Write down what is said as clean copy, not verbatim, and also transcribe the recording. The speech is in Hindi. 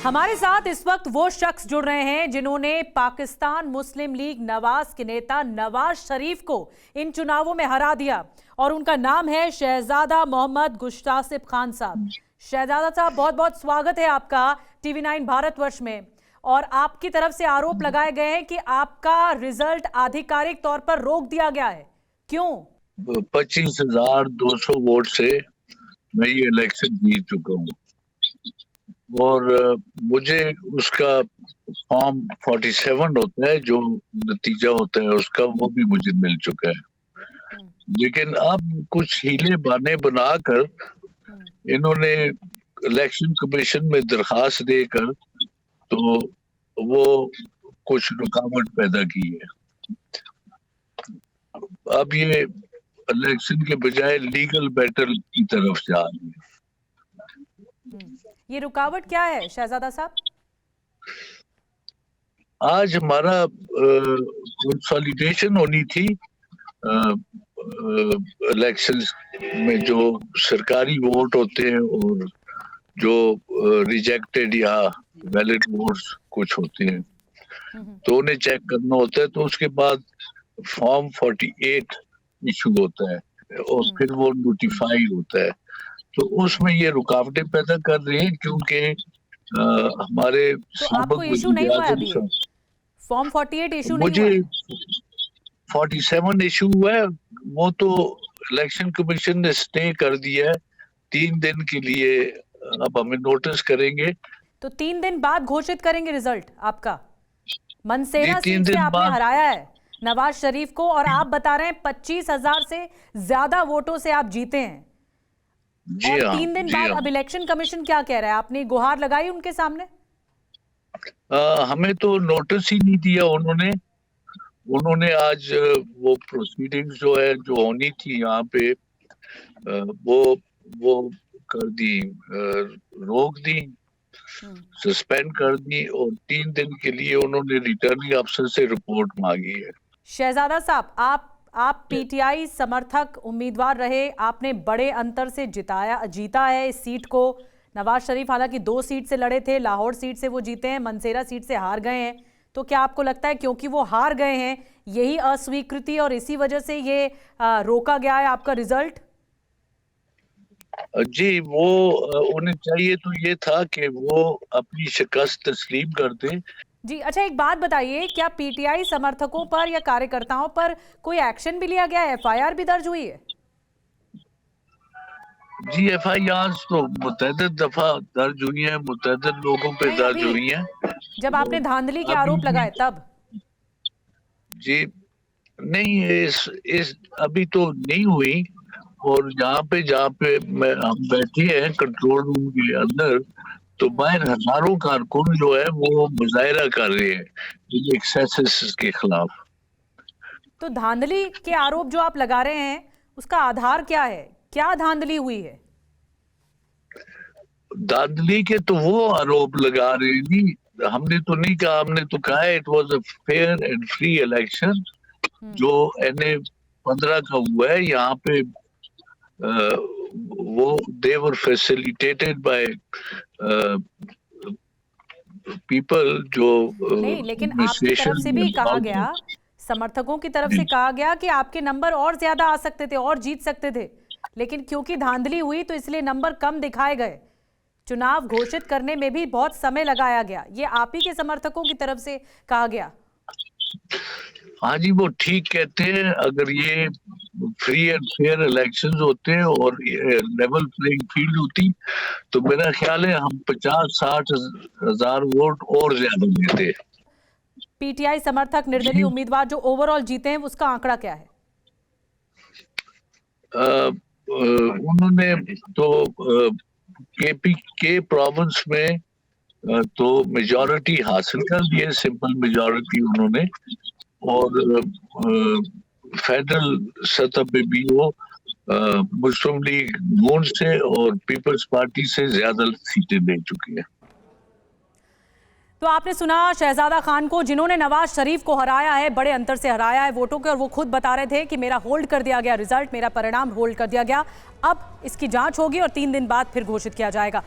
हमारे साथ इस वक्त वो शख्स जुड़ रहे हैं जिन्होंने पाकिस्तान मुस्लिम लीग नवाज के नेता नवाज शरीफ को इन चुनावों में हरा दिया और उनका नाम है शहजादा मोहम्मद गुस्तासिब खान साहब। शहजादा साहब, बहुत बहुत स्वागत है आपका टीवी9 भारतवर्ष में। और आपकी तरफ से आरोप लगाए गए हैं कि आपका रिजल्ट आधिकारिक तौर पर रोक दिया गया है, क्यों? 25,200 वोट से मैं ये इलेक्शन जीत चुका हूँ और मुझे उसका फॉर्म 47 होता है, जो नतीजा होता है उसका, वो भी मुझे मिल चुका है। लेकिन अब कुछ हीले बहाने बनाकर इन्होंने इलेक्शन कमीशन में दरखास्त देकर तो वो कुछ रुकावट पैदा की है। अब ये इलेक्शन के बजाय लीगल बैटल की तरफ जा रही है। ये रुकावट क्या है शहजादा साहब? आज हमारा कंसोलिडेशन होनी थी इलेक्शन में, जो सरकारी वोट होते हैं और जो रिजेक्टेड या वैलिड वोट्स कुछ होते हैं, तो उन्हें चेक करना होता है। तो उसके बाद फॉर्म 48 इशू होता है और फिर वो नोटिफाई होता है। तो उसमें ये रुकावटें पैदा कर रही है, क्योंकि हमारे आपको इशू नहीं हुआ अभी? फॉर्म 48 इशू नहीं हुआ? मुझे 47 इशू हुआ है, वो तो इलेक्शन कमीशन ने स्टे कर दिया है 3 दिन के लिए। अब हमें नोटिस करेंगे तो 3 दिन बाद घोषित करेंगे रिजल्ट आपका। मनसेरा 3 सीट से दिन आपने बाद हराया है नवाज शरीफ को और आप बता रहे हैं 25,000 से ज्यादा वोटों से आप जीते हैं। जी और हाँ, 3 दिन बाद अब इलेक्शन कमीशन क्या कह रहा है? आपने गुहार लगाई उनके सामने? हमें तो नोटिस ही नहीं दिया उन्होंने आज वो प्रोसीडिंग्स जो है, जो होनी थी यहाँ पे, वो कर दी, रोक दी, सस्पेंड कर दी और 3 दिन के लिए उन्होंने रिटर्निंग अफसर से रिपोर्ट मांगी है। शहजादा साहब, आप पीटीआई समर्थक उम्मीदवार रहे, आपने बड़े अंतर से जीता है इस सीट को। नवाज शरीफ हालांकि 2 सीट से लड़े थे, लाहौर सीट से वो जीते हैं, मनसेरा सीट से हार गए हैं। तो क्या आपको लगता है क्योंकि वो हार गए हैं यही अस्वीकृति और इसी वजह से ये रोका गया है आपका रिजल्ट? जी, वो उन्हें चाहिए तो ये था कि वो अपनी शिकस्त तस्लीम कर दें। जी अच्छा, एक बात बताइए, क्या पीटीआई समर्थकों पर या कार्यकर्ताओं पर कोई एक्शन भी लिया गया है? एफआईआर भी दर्ज हुई है? जी, एफआईआर तो मुतअद्दिद दफा दर्ज हुई है, मुतअद्दिद लोगों पे दर्ज हुई है। जब आपने धांधली के आरोप लगाए तब? जी नहीं, इस अभी तो नहीं हुई। और जहाँ पे हम बैठे हैं कंट्रोल रूम के अंदर, तो बाहर हजारों कारकुन जो है वो मुजाहरा कर रहे हैं इन एक्सेसेस के खिलाफ। तो धांधली के आरोप जो आप लगा रहे हैं उसका आधार क्या है? क्या धांधली हुई है? धांधली के तो वो आरोप लगा रहे हैं, हमने तो नहीं कहा। हमने तो कहा it was a fair and free election जो NA 15 का हुआ है। यहाँ पे वो they were facilitated by people जो नहीं, लेकिन आपकी तरफ से भी कहा गया, समर्थकों की तरफ से कहा गया कि आपके नंबर और ज्यादा आ सकते थे और जीत सकते थे, लेकिन क्योंकि धांधली हुई तो इसलिए नंबर कम दिखाए गए। चुनाव घोषित करने में भी बहुत समय लगाया गया, ये आप ही के समर्थकों की तरफ से कहा गया। हाँ जी, वो ठीक कहते हैं। अगर ये फ्री एंड फेयर इलेक्शंस होते हैं और लेवल प्लेइंग फील्ड होती तो मेरा ख्याल है हम 50-60 हजार वोट और ज्यादा देते। पीटीआई समर्थक निर्दलीय उम्मीदवार जो ओवरऑल जीते हैं उसका आंकड़ा क्या है? उन्होंने तो KP के प्रोविंस में तो मेजॉरिटी हासिल कर दी है, सिंपल मेजॉरिटी उन्होंने। और फेडरल सतह पे भी वो मुस्लिम लीग नून से और पीपल्स पार्टी से ज्यादा सीटें ले चुकी है। तो आपने सुना शहजादा खान को, जिन्होंने नवाज शरीफ को हराया है, बड़े अंतर से हराया है वोटों के, और वो खुद बता रहे थे कि मेरा होल्ड कर दिया गया रिजल्ट, मेरा परिणाम होल्ड कर दिया गया। अब इसकी जांच होगी और 3 दिन बाद फिर घोषित किया जाएगा।